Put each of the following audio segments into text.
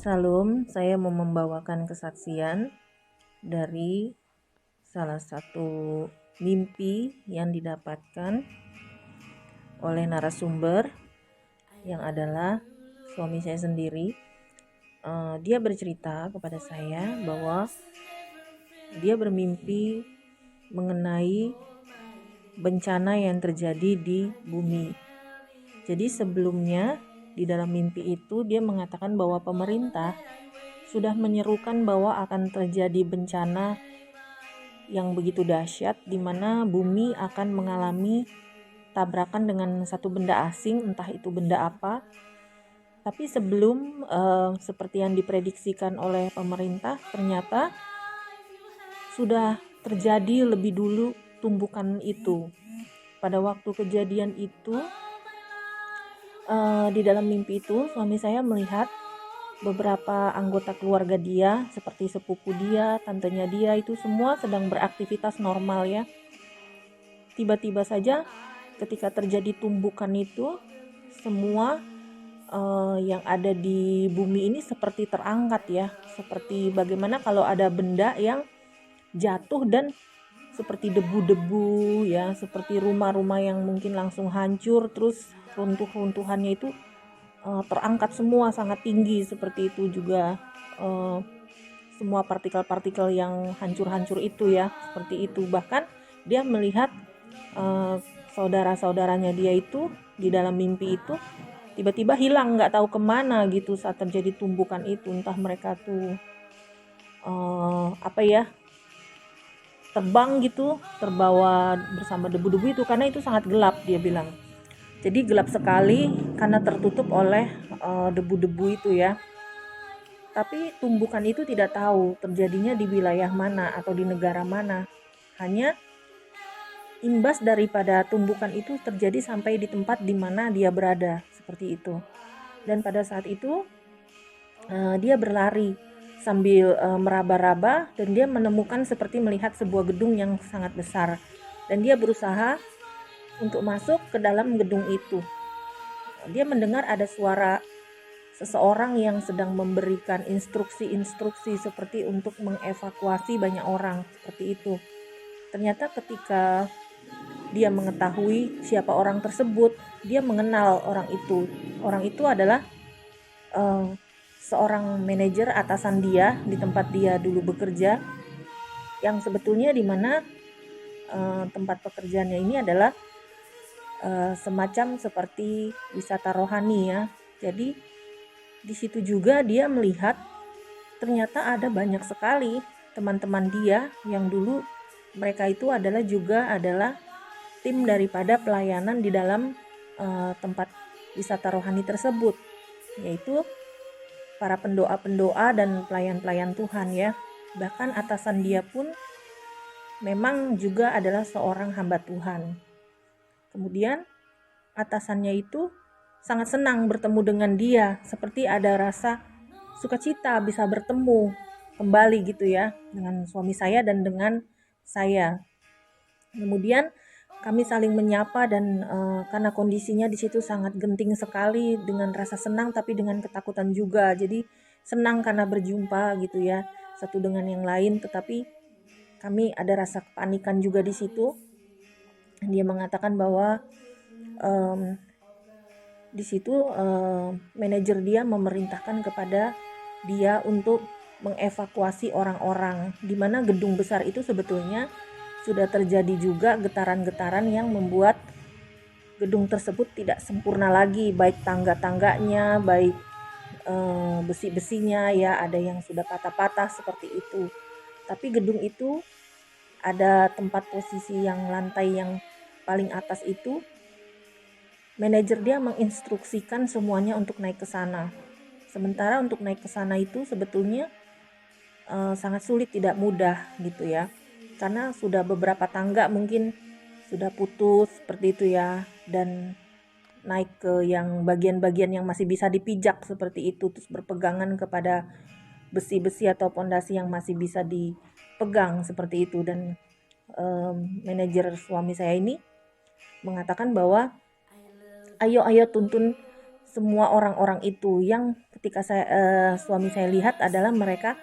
Salam, saya mau membawakan kesaksian dari salah satu mimpi yang didapatkan oleh narasumber yang adalah suami saya sendiri. Dia bercerita kepada saya bahwa dia bermimpi mengenai bencana yang terjadi di bumi. Jadi sebelumnya di dalam mimpi itu dia mengatakan bahwa pemerintah sudah menyerukan bahwa akan terjadi bencana yang begitu dahsyat di mana bumi akan mengalami tabrakan dengan satu benda asing, entah itu benda apa. Tapi sebelum seperti yang diprediksikan oleh pemerintah, ternyata sudah terjadi lebih dulu tumbukan itu. Pada waktu kejadian itu, di dalam mimpi itu suami saya melihat beberapa anggota keluarga dia, seperti sepupu dia, tantenya dia, itu semua sedang beraktivitas normal ya. Tiba-tiba saja ketika terjadi tumbukan itu, semua yang ada di bumi ini seperti terangkat ya. Seperti bagaimana kalau ada benda yang jatuh dan seperti debu-debu ya, seperti rumah-rumah yang mungkin langsung hancur, terus runtuh-runtuhannya itu terangkat semua sangat tinggi, seperti itu juga semua partikel-partikel yang hancur-hancur itu ya, seperti itu. Bahkan dia melihat saudara-saudaranya dia itu di dalam mimpi itu tiba-tiba hilang, nggak tahu kemana gitu saat terjadi tumbukan itu. Entah mereka tuh terbang gitu, terbawa bersama debu-debu itu, karena itu sangat gelap dia bilang. Jadi gelap sekali karena tertutup oleh debu-debu itu ya. Tapi tumbukan itu tidak tahu terjadinya di wilayah mana atau di negara mana. Hanya imbas daripada tumbukan itu terjadi sampai di tempat di mana dia berada, seperti itu. Dan pada saat itu dia berlari sambil meraba-raba, dan dia menemukan seperti melihat sebuah gedung yang sangat besar. Dan dia berusaha untuk masuk ke dalam gedung itu. Dia mendengar ada suara seseorang yang sedang memberikan instruksi-instruksi seperti untuk mengevakuasi banyak orang, seperti itu. Ternyata ketika dia mengetahui siapa orang tersebut, dia mengenal orang itu. Orang itu adalah seorang manajer atasan dia di tempat dia dulu bekerja, yang sebetulnya di mana tempat pekerjaannya ini adalah semacam seperti wisata rohani ya. Jadi di situ juga dia melihat ternyata ada banyak sekali teman-teman dia yang dulu mereka itu adalah tim daripada pelayanan di dalam tempat wisata rohani tersebut, yaitu para pendoa-pendoa dan pelayan-pelayan Tuhan ya. Bahkan atasan dia pun memang juga adalah seorang hamba Tuhan. Kemudian atasannya itu sangat senang bertemu dengan dia, seperti ada rasa sukacita bisa bertemu kembali gitu ya dengan suami saya dan dengan saya. Kemudian kami saling menyapa dan karena kondisinya di situ sangat genting sekali, dengan rasa senang tapi dengan ketakutan juga. Jadi senang karena berjumpa gitu ya satu dengan yang lain, tetapi kami ada rasa kepanikan juga di situ. Dia mengatakan bahwa di situ manajer dia memerintahkan kepada dia untuk mengevakuasi orang-orang, di mana gedung besar itu sebetulnya sudah terjadi juga getaran-getaran yang membuat gedung tersebut tidak sempurna lagi, baik tangga-tangganya, baik besi-besinya ya, ada yang sudah patah-patah seperti itu. Tapi gedung itu ada tempat posisi yang lantai yang paling atas itu, manajer dia menginstruksikan semuanya untuk naik ke sana. Sementara untuk naik ke sana itu sebetulnya sangat sulit, tidak mudah gitu ya. Karena sudah beberapa tangga mungkin sudah putus seperti itu ya, dan naik ke yang bagian-bagian yang masih bisa dipijak seperti itu, terus berpegangan kepada besi-besi atau pondasi yang masih bisa dipegang seperti itu. Dan manajer suami saya ini mengatakan bahwa ayo tuntun semua orang-orang itu yang ketika suami saya lihat adalah mereka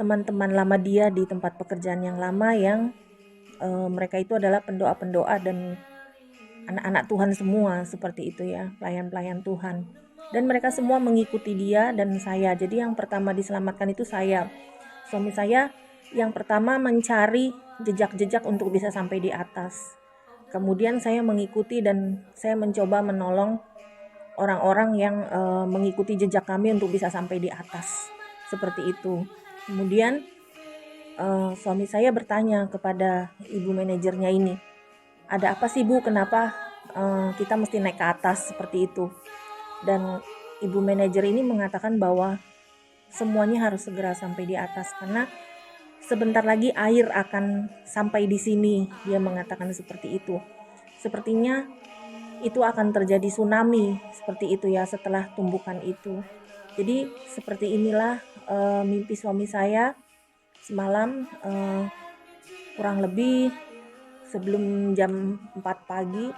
teman-teman lama dia di tempat pekerjaan yang lama yang mereka itu adalah pendoa-pendoa dan anak-anak Tuhan semua seperti itu ya, pelayan-pelayan Tuhan. Dan mereka semua mengikuti dia dan saya. Jadi yang pertama diselamatkan itu saya. Suami saya yang pertama mencari jejak-jejak untuk bisa sampai di atas. Kemudian saya mengikuti dan saya mencoba menolong orang-orang yang mengikuti jejak kami untuk bisa sampai di atas. Seperti itu. Kemudian suami saya bertanya kepada ibu manajernya ini, ada apa sih Bu, kenapa kita mesti naik ke atas seperti itu? Dan ibu manajer ini mengatakan bahwa semuanya harus segera sampai di atas karena sebentar lagi air akan sampai di sini. Dia mengatakan seperti itu. Sepertinya itu akan terjadi tsunami seperti itu ya setelah tumbukan itu. Jadi seperti inilah mimpi suami saya semalam, kurang lebih sebelum jam 4 pagi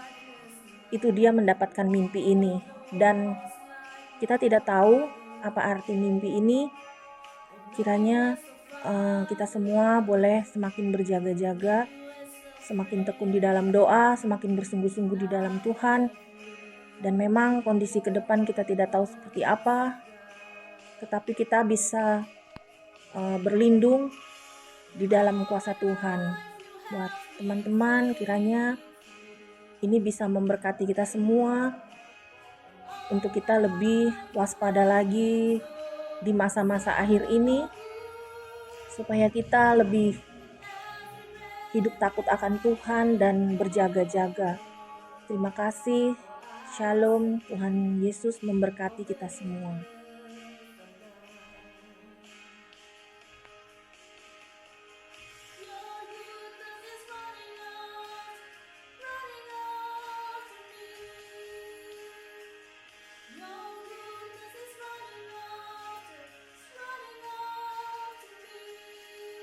itu dia mendapatkan mimpi ini, dan kita tidak tahu apa arti mimpi ini. Kiranya kita semua boleh semakin berjaga-jaga, semakin tekun di dalam doa, semakin bersungguh-sungguh di dalam Tuhan. Dan memang kondisi ke depan kita tidak tahu seperti apa, tetapi kita bisa berlindung di dalam kuasa Tuhan. Buat teman-teman, kiranya ini bisa memberkati kita semua untuk kita lebih waspada lagi di masa-masa akhir ini, supaya kita lebih hidup takut akan Tuhan dan berjaga-jaga. Terima kasih. Shalom. Tuhan Yesus memberkati kita semua.